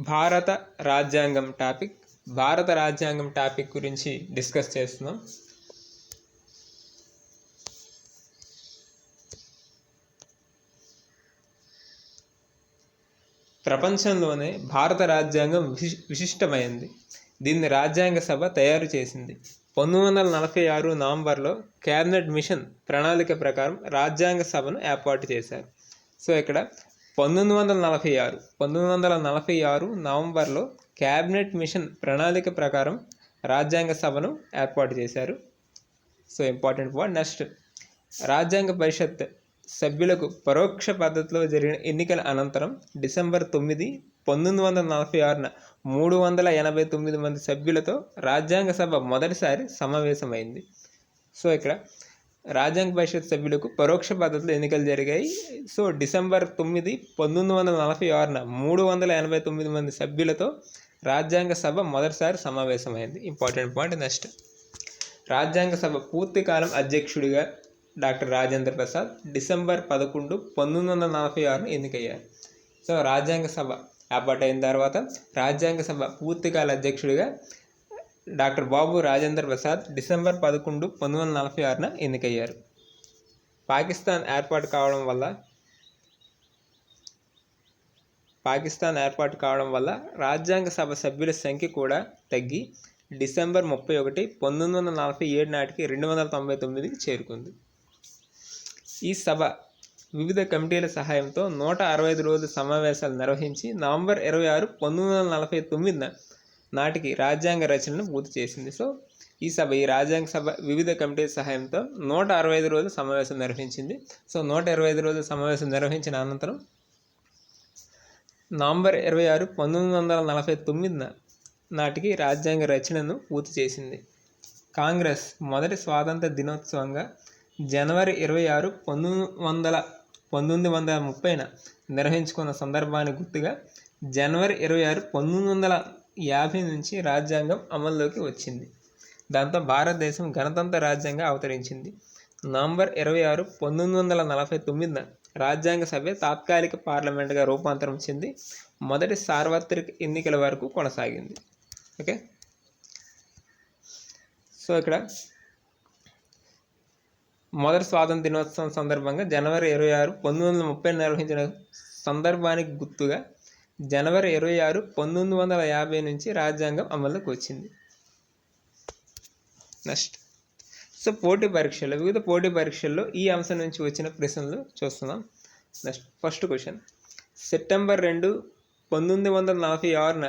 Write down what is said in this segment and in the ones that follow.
భారత రాజ్యాంగం టాపిక్ గురించి డిస్కస్ చేస్తున్నాం. ప్రపంచంలోనే భారత రాజ్యాంగం విశిష్టమైంది. దీన్ని రాజ్యాంగ సభ తయారు చేసింది. 1946 నవంబర్లో క్యాబినెట్ మిషన్ ప్రణాళిక ప్రకారం రాజ్యాంగ సభను ఏర్పాటు చేశారు. సో ఇక్కడ 1946 నవంబర్లో క్యాబినెట్ మిషన్ ప్రణాళిక ప్రకారం రాజ్యాంగ సభను ఏర్పాటు చేశారు. So important point. నెక్స్ట్, రాజ్యాంగ పరిషత్ సభ్యులకు పరోక్ష పద్ధతిలో జరిగిన ఎన్నికల అనంతరం డిసెంబర్ 9, 1946న 389 మంది సభ్యులతో రాజ్యాంగ సభ మొదటిసారి సమావేశమైంది. సో ఇక్కడ రాజ్యాంగ పరిషత్ సభ్యులకు పరోక్ష పద్ధతిలో ఎన్నికలు జరిగాయి. సో డిసెంబర్ 9, 1946న 389 మంది సభ్యులతో రాజ్యాంగ సభ మొదటిసారి సమావేశమైంది. Important point. నెక్స్ట్, రాజ్యాంగ సభ పూర్తి కాలం అధ్యక్షుడిగా డాక్టర్ రాజేంద్ర ప్రసాద్ డిసెంబర్ 11, 1946న ఎన్నికయ్యారు. సో రాజ్యాంగ సభ ఏర్పాటైన తర్వాత రాజ్యాంగ సభ పూర్తికాల అధ్యక్షుడిగా డాక్టర్ బాబు రాజేంద్ర ప్రసాద్ డిసెంబర్ 11, 1946న ఎన్నికయ్యారు. పాకిస్తాన్ ఏర్పాటు కావడం వల్ల రాజ్యాంగ సభ సభ్యుల సంఖ్య కూడా తగ్గి డిసెంబర్ 31, 1947 నాటికి 299కి చేరుకుంది. ఈ సభ వివిధ కమిటీల సహాయంతో 165 రోజుల సమావేశాలు నిర్వహించి నవంబర్ 26, 1949 నాటికి రాజ్యాంగ రచనను పూర్తి చేసింది. సో ఈ రాజ్యాంగ సభ వివిధ కమిటీల సహాయంతో 165 రోజుల సమావేశం నిర్వహించింది. సో 125 రోజుల సమావేశం నిర్వహించిన అనంతరం నవంబర్ 26, 1949 నాటికి రాజ్యాంగ రచనను పూర్తి చేసింది. కాంగ్రెస్ మొదటి స్వాతంత్ర దినోత్సవంగా జనవరి 26, 1930న నిర్వహించుకున్న సందర్భాన్ని గుర్తుగా జనవరి 26, 1950 నుంచి రాజ్యాంగం అమల్లోకి వచ్చింది. దాంతో భారతదేశం గణతంత్ర రాజ్యంగా అవతరించింది. నవంబర్ 26, 1949న రాజ్యాంగ సభ తాత్కాలిక పార్లమెంటుగా రూపాంతరం చెంది మొదటి సార్వత్రిక ఎన్నికల వరకు కొనసాగింది. ఓకే, సో ఇక్కడ మొదటి స్వాతంత్ర దినోత్సవం సందర్భంగా జనవరి 26, 1930 నిర్వహించిన సందర్భానికి గుర్తుగా జనవరి 26, 1950 నుంచి రాజ్యాంగం అమల్లోకి వచ్చింది. నెక్స్ట్, సో వివిధ పోటీ పరీక్షల్లో ఈ అంశం నుంచి వచ్చిన ప్రశ్నలు చూస్తున్నాం. నెక్స్ట్, ఫస్ట్ క్వశ్చన్, సెప్టెంబర్ 2, 1946న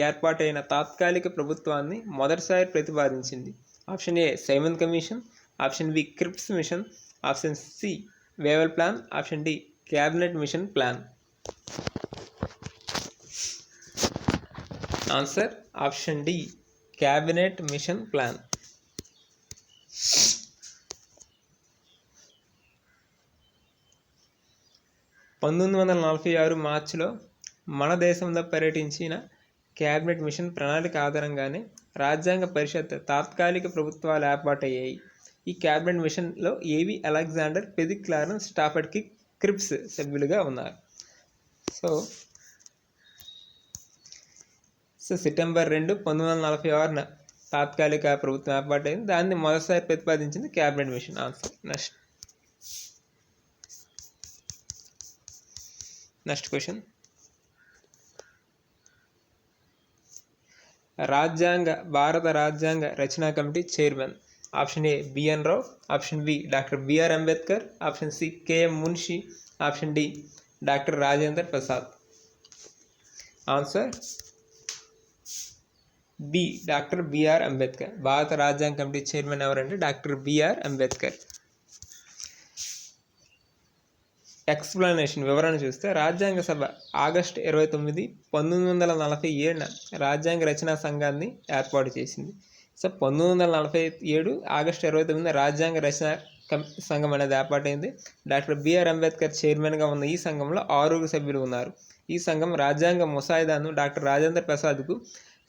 ఏర్పాటైన తాత్కాలిక ప్రభుత్వాన్ని మొదటిసారి ప్రతిపాదించింది. Option A Simon commission, option B Cripps mission, option C Wavell plan, option D cabinet mission plan. Answer option D cabinet mission plan. మార్చిలో మన దేశంలో పర్యటించిన క్యాబినెట్ మిషన్ ప్రణాళిక ఆధారంగానే రాజ్యాంగ పరిషత్ తాత్కాలిక ప్రభుత్వాలు ఏర్పాటయ్యాయి. ఈ క్యాబినెట్ మిషన్లో ఏవి అలెగ్జాండర్, పెదిక్ లారెన్స్, స్టాఫర్డ్ క్రిప్స్ సభ్యులుగా ఉన్నారు. సో సెప్టెంబర్ 2, 1946న తాత్కాలిక ప్రభుత్వం ఏర్పాటైంది. దాన్ని మొదటిసారి ప్రతిపాదించింది cabinet mission. Answer. Next question, భారత రాజ్యాంగ రచనా committee chairman. Option A B N Rao, option B doctor B R Ambedkar, option C K M Munshi, option D doctor Rajendra Prasad. Answer B doctor B R Ambedkar. భారత రాజ్యాంగ కమిటీ చైర్మన్ ఎవరంటే డాక్టర్ బిఆర్ అంబేద్కర్. ఎక్స్ప్లెనేషన్ వివరణ చూస్తే, రాజ్యాంగ సభ ఆగస్టు 29, 1947న రాజ్యాంగ రచనా సంఘాన్ని ఏర్పాటు చేసింది. సో 1947 ఆగస్టు 29న రాజ్యాంగ రచనా సంఘం అనేది ఏర్పాటైంది. డాక్టర్ బిఆర్ అంబేద్కర్ చైర్మన్గా ఉన్న ఈ సంఘంలో 6 సభ్యులు ఉన్నారు. ఈ సంఘం రాజ్యాంగ ముసాయిదాను డాక్టర్ రాజేంద్ర ప్రసాద్కు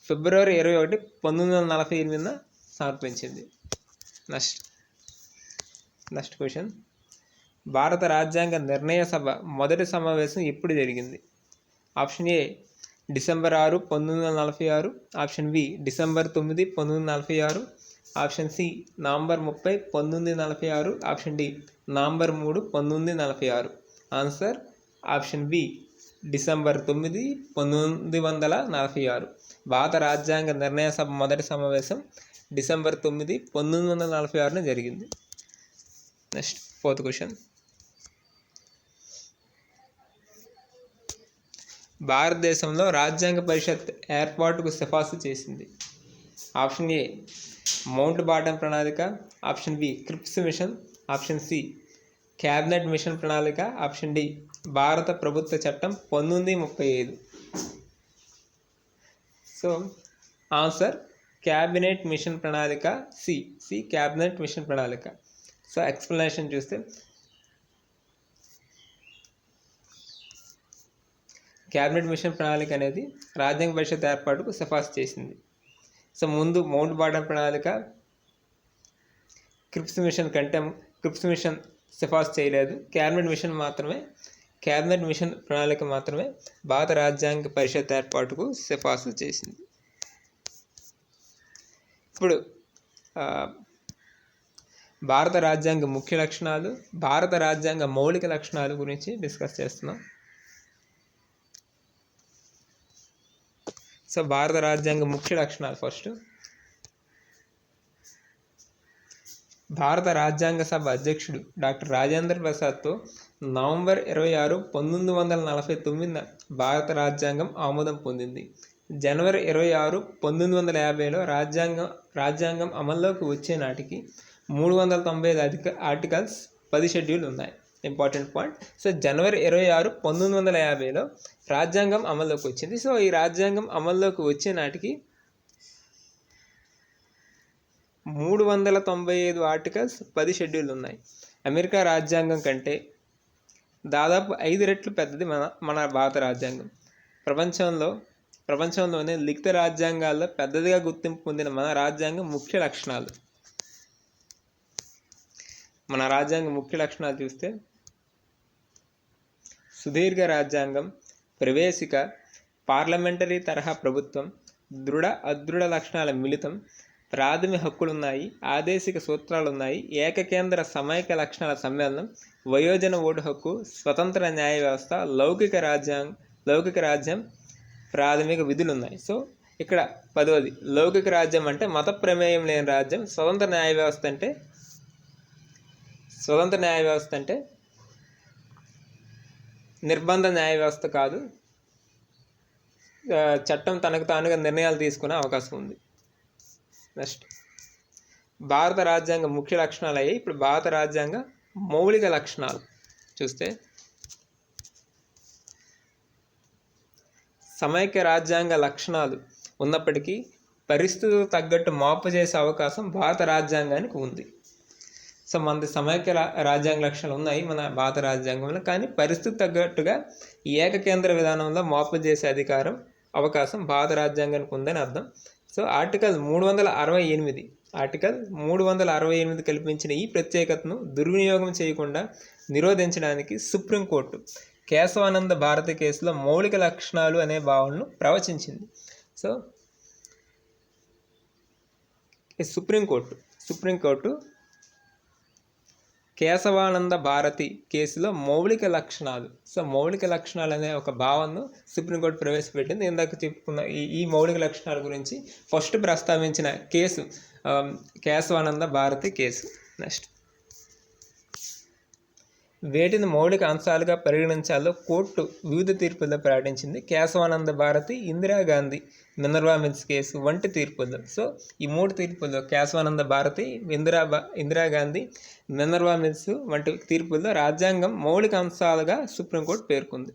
ఫిబ్రవరి 21, 1948న సమర్పించింది. నెక్స్ట్ క్వశ్చన్, భారత రాజ్యాంగ నిర్ణయ సభ మొదటి సమావేశం ఎప్పుడు జరిగింది? Option A December 6, 1946. Option B December 9, 1946. Option C November 30, 1946. Option D November 3, 1946. Answer option B December 9, 1946. భారత రాజ్యాంగ నిర్ణయ సభ మొదటి సమావేశం డిసెంబర్ 9, 1946 జరిగింది. Next 4th question. భారతదేశంలో రాజ్యాంగ పరిషత్ ఏర్పాటుకు సిఫార్సు చేసింది. ఆప్షన్ ఏ మౌంట్ బాటన్ ప్రణాళిక. Option B Cripps mission. Option C cabinet mission ప్రణాళిక. ఆప్షన్ డి భారత ప్రభుత్వ చట్టం 1935. సో ఆన్సర్ క్యాబినెట్ మిషన్ ప్రణాళిక. సి క్యాబినెట్ మిషన్ ప్రణాళిక. సో ఎక్స్ప్లెనేషన్ చూస్తే క్యాబినెట్ మిషన్ ప్రణాళిక అనేది రాజ్యాంగ పరిషత్ ఏర్పాటుకు సిఫార్సు చేసింది. సో ముందు మౌంట్ బాటన్ ప్రణాళిక, క్రిప్స్ మిషన్ సిఫార్సు చేయలేదు. క్యాబినెట్ మిషన్ ప్రణాళిక మాత్రమే భారత రాజ్యాంగ పరిషత్ ఏర్పాటుకు సిఫార్సు చేసింది. ఇప్పుడు భారత రాజ్యాంగ ముఖ్య లక్షణాలు, భారత రాజ్యాంగ మౌలిక లక్షణాలు గురించి డిస్కస్ చేస్తున్నాం. సో భారత రాజ్యాంగ ముఖ్య లక్షణాలు ఫస్ట్. భారత రాజ్యాంగ సభ అధ్యక్షుడు డాక్టర్ రాజేంద్ర ప్రసాద్తో నవంబర్ 26, 1949 భారత రాజ్యాంగం ఆమోదం పొందింది. జనవరి 26, 1950లో రాజ్యాంగం అమల్లోకి వచ్చే నాటికి 395 ఆర్టికల్స్, 10 షెడ్యూల్ ఉన్నాయి. Important point. సో జనవరి 26, 1950లో రాజ్యాంగం అమల్లోకి వచ్చింది. సో ఈ రాజ్యాంగం అమల్లోకి వచ్చే నాటికి 395 ఆర్టికల్స్, 10 షెడ్యూల్ ఉన్నాయి. అమెరికా రాజ్యాంగం కంటే దాదాపు 5 రెట్లు పెద్దది మన భారత రాజ్యాంగం. ప్రపంచంలోనే లిఖిత రాజ్యాంగాల్లో పెద్దదిగా గుర్తింపు పొందిన మన రాజ్యాంగం ముఖ్య లక్షణాలు. మన రాజ్యాంగ ముఖ్య లక్షణాలు చూస్తే సుదీర్ఘ రాజ్యాంగం, ప్రవేశిక, పార్లమెంటరీ తరహా ప్రభుత్వం, అదృఢ లక్షణాల మిళితం, ప్రాథమిక హక్కులున్నాయి, ఆదేశిక సూత్రాలున్నాయి, ఏకకేంద్ర సమైక్య లక్షణాల సమ్మేళనం, వయోజన ఓటు హక్కు, స్వతంత్ర న్యాయ వ్యవస్థ, లౌకిక రాజ్యం, ప్రాథమిక విధులు ఉన్నాయి. సో ఇక్కడ 10వది లౌకిక రాజ్యం అంటే మత ప్రమేయం లేని రాజ్యం. స్వతంత్ర న్యాయ వ్యవస్థ అంటే నిర్బంధ న్యాయ వ్యవస్థ కాదు, చట్టం తనకు తానుగా నిర్ణయాలు తీసుకునే అవకాశం ఉంది. నెక్స్ట్ భారత రాజ్యాంగ ముఖ్య లక్షణాలు అయ్యాయి. ఇప్పుడు భారత రాజ్యాంగ మౌలిక లక్షణాలు చూస్తే సమైక్య రాజ్యాంగ లక్షణాలు ఉన్నప్పటికీ పరిస్థితులకు తగ్గట్టు మార్పు చేసే అవకాశం భారత రాజ్యాంగానికి ఉంది. సో మనది సమైక్య రాజ్యాంగ లక్షణాలు ఉన్నాయి మన భారత రాజ్యాంగంలో, కానీ పరిస్థితి తగ్గట్టుగా ఏకకేంద్ర విధానంలో మార్పు చేసే అవకాశం భారత రాజ్యాంగానికి ఉందని అర్థం. సో ఆర్టికల్ 368 కల్పించిన ఈ ప్రత్యేకతను దుర్వినియోగం చేయకుండా నిరోధించడానికి సుప్రీంకోర్టు కేశవానంద భారతి కేసులో మౌలిక లక్షణాలు అనే భావనను ప్రవచించింది. సో సుప్రీంకోర్టు కేశవానంద భారతి కేసులో మౌలిక లక్షణాలు, సో మౌలిక లక్షణాలు అనే ఒక భావనను సుప్రీంకోర్టు ప్రవేశపెట్టింది. ఇందాక చెప్పుకున్న ఈ మౌలిక లక్షణాల గురించి ఫస్ట్ ప్రస్తావించిన case Kesavananda Bharati case. Next వేటిని మౌలిక అంశాలుగా పరిగణించాలో కోర్టు వివిధ తీర్పుల్లో ప్రకటించింది. Kesavananda Bharati, Indira Gandhi Minerva mills case వంటి తీర్పుల్లో. సో ఈ 3 తీర్పుల్లో కేశవానంద భారతి, ఇందిరాగాంధీ, మినర్వా మిల్స్ వంటి తీర్పుల్లో రాజ్యాంగం మౌలిక అంశాలుగా సుప్రీంకోర్టు పేర్కొంది.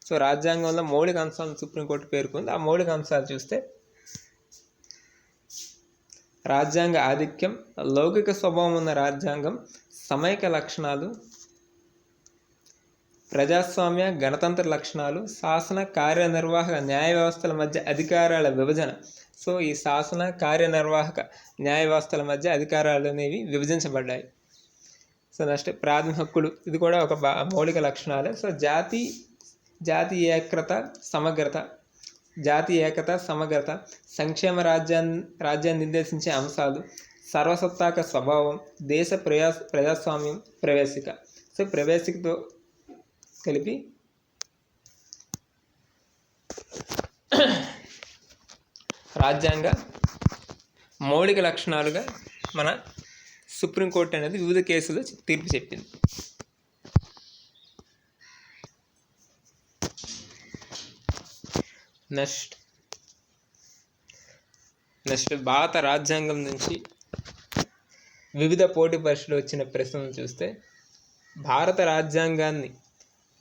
సో రాజ్యాంగంలో మౌలిక అంశాలను సుప్రీంకోర్టు పేర్కొంది. ఆ మౌలిక అంశాలు చూస్తే రాజ్యాంగ ఆధిక్యం, లౌకిక స్వభావం ఉన్న రాజ్యాంగం, సమైక్య లక్షణాలు, ప్రజాస్వామ్య గణతంత్ర లక్షణాలు, శాసన కార్యనిర్వాహక న్యాయ వ్యవస్థల మధ్య అధికారాల విభజన. సో ఈ శాసన కార్యనిర్వాహక న్యాయ వ్యవస్థల మధ్య అధికారాలు అనేవి విభజించబడ్డాయి. సో నెక్స్ట్ ప్రాథమిక హక్కులు, ఇది కూడా ఒక మౌలిక లక్షణాలే. సో జాతి ఏకత, సమగ్రత, జాతీయ ఏకత, సమగ్రత, సంక్షేమ రాజ్యాన్ని నిర్దేశించే అంశాలు, సర్వసత్తాక స్వభావం, దేశ ప్రజాస్వామ్యం, ప్రవేశిక. సో ప్రవేశికతో కలిపి రాజ్యాంగ మౌలిక లక్షణాలుగా మన సుప్రీంకోర్టు అనేది వివిధ కేసులు తీర్పు చెప్పింది. నెక్స్ట్ భారత రాజ్యాంగం నుంచి వివిధ పోటీ పరీక్షలు వచ్చిన ప్రశ్నలు చూస్తే, భారత రాజ్యాంగాన్ని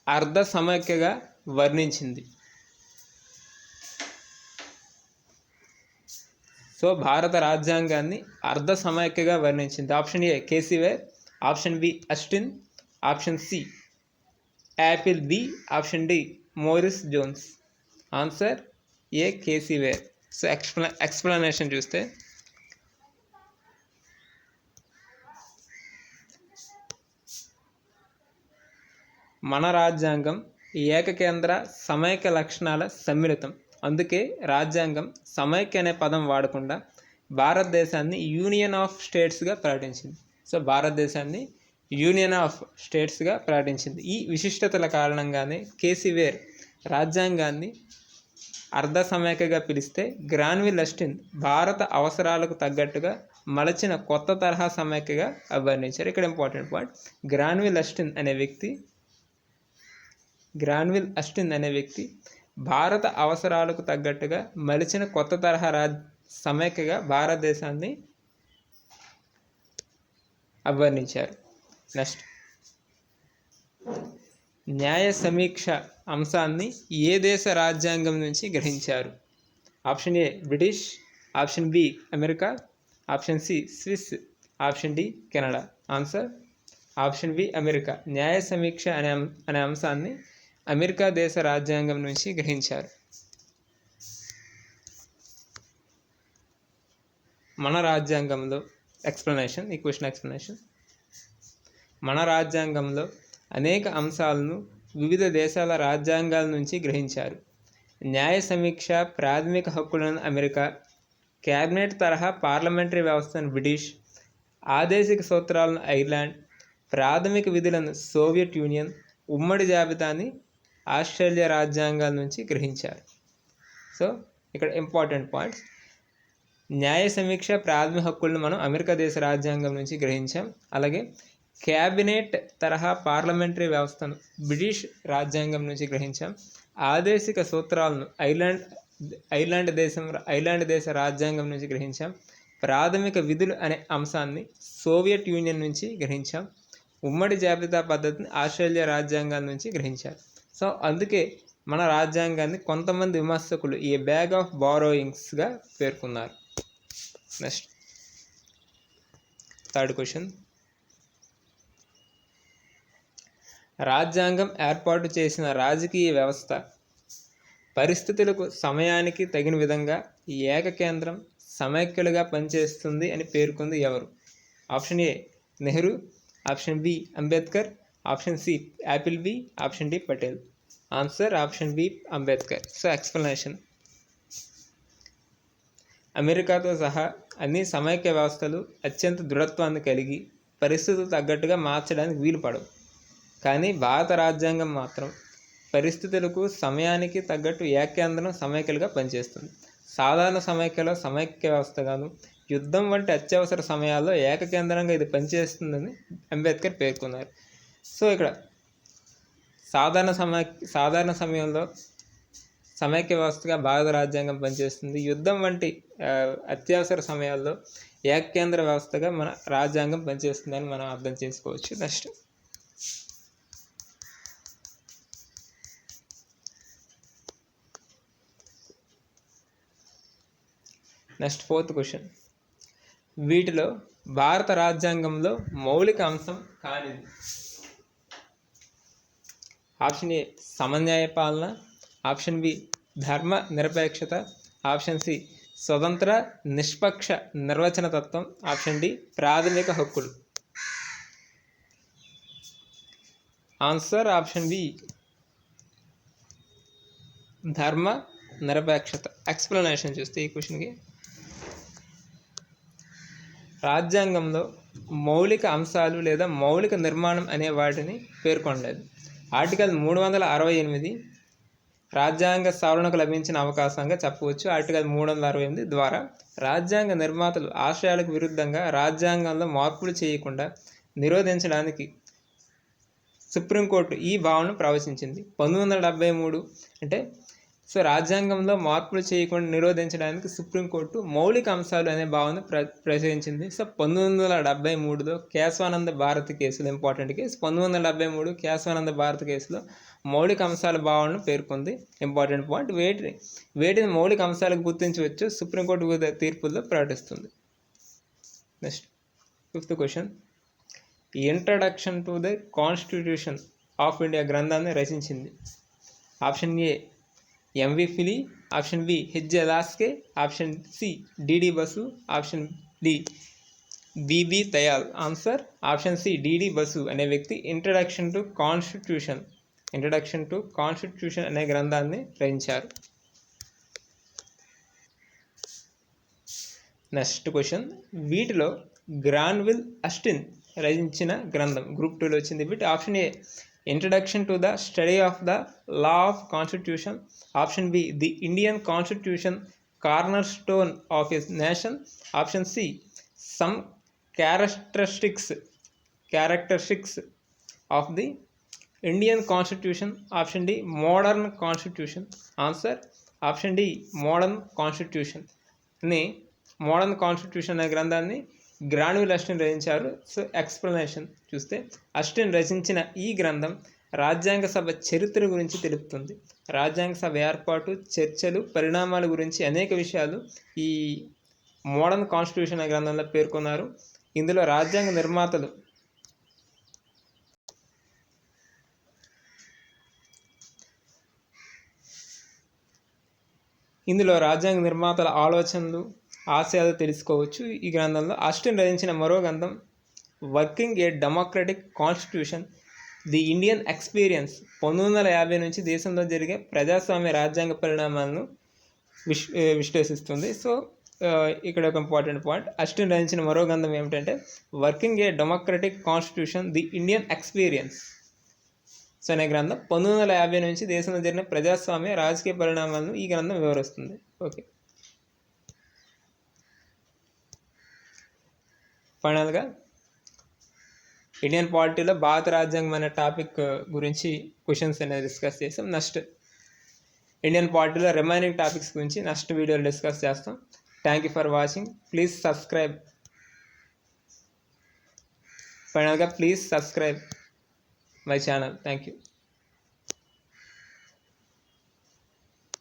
అర్ధ సమైక్యగా వర్ణించింది. సో భారత రాజ్యాంగాన్ని అర్ధ సమైక్యగా వర్ణించింది. Option A K C Wheare, option B Austin, option C Appleby, option D Morris Jones. Answer A K C Wheare. So explanation చూస్తే, మన రాజ్యాంగం ఏకకేంద్ర సమైక్య లక్షణాల సమ్మిళితం. అందుకే రాజ్యాంగం సమైక్య అనే పదం వాడకుండా భారతదేశాన్ని యూనియన్ ఆఫ్ స్టేట్స్గా ప్రకటించింది. సో భారతదేశాన్ని యూనియన్ ఆఫ్ స్టేట్స్గా ప్రకటించింది. ఈ విశిష్టతల కారణంగానే కేసీ వేర్ రాజ్యాంగాన్ని అర్ధ సమైక్యగా పిలిస్తే, గ్రాన్విల్ అస్టిన్ భారత అవసరాలకు తగ్గట్టుగా మలచిన కొత్త తరహా సమైక్యగా అభివర్ణించారు. ఇక్కడ ఇంపార్టెంట్ పాయింట్, గ్రాన్విల్ అస్టిన్ అనే వ్యక్తి భారత అవసరాలకు తగ్గట్టుగా మలిచిన కొత్త తరహా సమైక్యగా భారతదేశాన్ని అభివర్ణించారు. నెక్స్ట్ న్యాయ సమీక్ష అంశాన్ని ఏ దేశ రాజ్యాంగం నుంచి గ్రహించారు? Option A British, option B America, option C Swiss, option D Canada. Answer option B America. న్యాయ సమీక్ష అనే అంశాన్ని అమెరికా దేశ రాజ్యాంగం నుంచి గ్రహించారు. మన రాజ్యాంగంలో ఎక్స్ప్లెనేషన్, ఈ క్వశ్చన్ ఎక్స్ప్లెనేషన్, మన రాజ్యాంగంలో అనేక అంశాలను వివిధ దేశాల రాజ్యాంగాల నుంచి గ్రహించారు. న్యాయ సమీక్ష ప్రాథమిక హక్కులను అమెరికా, క్యాబినెట్ తరహా పార్లమెంటరీ వ్యవస్థను బ్రిటిష్, ఆదేశిక సూత్రాలను ఐర్లాండ్, ప్రాథమిక విధులను సోవియట్ యూనియన్, ఉమ్మడి జాబితాని ఆస్ట్రేలియా రాజ్యాంగాల నుంచి గ్రహించారు. సో ఇక్కడ ఇంపార్టెంట్ పాయింట్స్, న్యాయ సమీక్ష ప్రాథమిక హక్కులను మనం అమెరికా దేశ రాజ్యాంగం నుంచి గ్రహించాం. అలాగే క్యాబినెట్ తరహా పార్లమెంటరీ వ్యవస్థను బ్రిటిష్ రాజ్యాంగం నుంచి గ్రహించాం. ఆదేశిక సూత్రాలను ఐర్లాండ్ దేశ రాజ్యాంగం నుంచి గ్రహించాం. ప్రాథమిక విధులు అనే అంశాన్ని సోవియట్ యూనియన్ నుంచి గ్రహించాం. ఉమ్మడి జాబితా పద్ధతిని ఆస్ట్రేలియా రాజ్యాంగాల నుంచి గ్రహించారు. సో అందుకే మన రాజ్యాంగాన్ని కొంతమంది విమర్శకులు ఏ బ్యాగ్ ఆఫ్ బారోయింగ్స్గా పేర్కొన్నారు. నెక్స్ట్ థర్డ్ క్వశ్చన్, రాజ్యాంగం ఏర్పాటు చేసిన రాజకీయ వ్యవస్థ పరిస్థితులకు సమయానికి తగిన విధంగా ఏకకేంద్రం సమైక్యులుగా పనిచేస్తుంది అని పేర్కొంది ఎవరు? Option A Nehru, option B Ambedkar, option C Appleby, option D Patel. Answer option B Ambedkar. So explanation, అమెరికాతో సహా అన్ని సమైక్య వ్యవస్థలు అత్యంత దృఢత్వాన్ని కలిగి పరిస్థితులకు తగ్గట్టుగా మార్చడానికి వీలు పడవు. కానీ భారత రాజ్యాంగం మాత్రం పరిస్థితులకు సమయానికి తగ్గట్టు ఏకేంద్రం సమైక్యలుగా పనిచేస్తుంది. సాధారణ సమైక్యలో సమైక్య వ్యవస్థగాను, యుద్ధం వంటి అత్యవసర సమయాల్లో ఏకకేంద్రంగా ఇది పనిచేస్తుందని అంబేద్కర్ పేర్కొన్నారు. సో ఇక్కడ సాధారణ సమయంలో సమైక్య వ్యవస్థగా భారత రాజ్యాంగం పనిచేస్తుంది. యుద్ధం వంటి అత్యవసర సమయాల్లో ఏకకేంద్ర వ్యవస్థగా మన రాజ్యాంగం పనిచేస్తుందని మనం అర్థం చేసుకోవచ్చు. నెక్స్ట్ ఫోర్త్ క్వశ్చన్, వీటిలో భారత రాజ్యాంగంలో మౌలిక అంశం కానిది? ఆప్షన్ ఏ సమన్యాయ పాలన, ఆప్షన్ బి ధర్మ నిరపేక్షత, ఆప్షన్ సి స్వతంత్ర నిష్పక్ష నిర్వచన తత్వం, ఆప్షన్ డి ప్రాథమిక హక్కులు. ఆన్సర్ ఆప్షన్ బి ధర్మ నిరపేక్షత. ఎక్స్ప్లెనేషన్ చూస్తే ఈ క్వశ్చన్కి, రాజ్యాంగంలో మౌలిక అంశాలు లేదా మౌలిక నిర్మాణం అనే వాటిని పేర్కొనలేదు. ఆర్టికల్ 368 రాజ్యాంగ సవరణకు లభించిన అవకాశంగా చెప్పవచ్చు. ఆర్టికల్ 368 ద్వారా రాజ్యాంగ నిర్మాతలు ఆశయాలకు విరుద్ధంగా రాజ్యాంగంలో మార్పులు చేయకుండా నిరోధించడానికి సుప్రీంకోర్టు ఈ భావనను ప్రవచించింది. 1973 అంటే రాజ్యాంగంలో మార్పులు చేయకుండా నిరోధించడానికి సుప్రీంకోర్టు మౌలిక అంశాలు అనే భావన ప్రచురించింది. 1973లో కేశవానంద భారతి కేసులో, ఇంపార్టెంట్ కేసు, 1973 కేశవానంద భారతి కేసులో మౌలిక అంశాల భావనను పేర్కొంది. Important point. వేటిని మౌలిక అంశాలకు గుర్తించవచ్చు సుప్రీంకోర్టు వివిధ తీర్పుల్లో ప్రకటిస్తుంది. Next 5th question, introduction to the constitution of India గ్రంథాన్ని రచించింది. Option A M V Pylee, option B H J. Laski, option C D D Basu, option D B B Dayal. Answer option C D D Basu అనే వ్యక్తి ఇంట్రడక్షన్ టు కాన్స్టిట్యూషన్ అనే గ్రంథాన్ని రచించారు. నెక్స్ట్ క్వశ్చన్, వీటిలో గ్రాన్విల్ అస్టిన్ రచించిన గ్రంథం గ్రూప్ 2లో వచ్చింది. వీటి option A introduction to the study of the law of constitution, option B the Indian constitution cornerstone of a nation, option C some characteristics of the Indian constitution, option D modern constitution. Answer option D modern constitution అనే గ్రంథాన్ని Granville Austin రచించారు. Explanation చూస్తే, Austin రచించిన ఈ గ్రంథం రాజ్యాంగ సభ చరిత్ర గురించి తెలుపుతుంది. రాజ్యాంగ సభ ఏర్పాటు, చర్చలు, పరిణామాల గురించి అనేక విషయాలు ఈ మోడర్న్ కాన్స్టిట్యూషన్ అనే గ్రంథంలో పేర్కొన్నారు. ఇందులో రాజ్యాంగ నిర్మాతల ఆలోచనలు, ఆశయాలు తెలుసుకోవచ్చు. ఈ గ్రంథంలో అస్టిన్ రచించిన మరో గ్రంథం working A democratic constitution the Indian experience 1950 నుంచి దేశంలో జరిగే ప్రజాస్వామ్య రాజ్యాంగ పరిణామాలను విశ్లేషిస్తుంది. ఇక్కడ ఒక ఇంపార్టెంట్ పాయింట్, అస్టిన్ రచించిన మరో గ్రంథం ఏమిటంటే working A democratic constitution the Indian experience అనే గ్రంథం 1950 నుంచి దేశంలో జరిగిన ప్రజాస్వామ్య రాజకీయ పరిణామాలను ఈ గ్రంథం వివరిస్తుంది. ఓకే, ఫైనల్గా ఇండియన్ పాలిటీలో భారత రాజ్యాంగం అనే టాపిక్ గురించి క్వశ్చన్స్ అనేది డిస్కస్ చేస్తాం. నెక్స్ట్ ఇండియన్ పాలిటీలో రిమైనింగ్ టాపిక్స్ గురించి నెక్స్ట్ వీడియోలో డిస్కస్ చేస్తాం. Thank you for watching. Please subscribe. ఫైనల్గా please subscribe my channel. Thank you.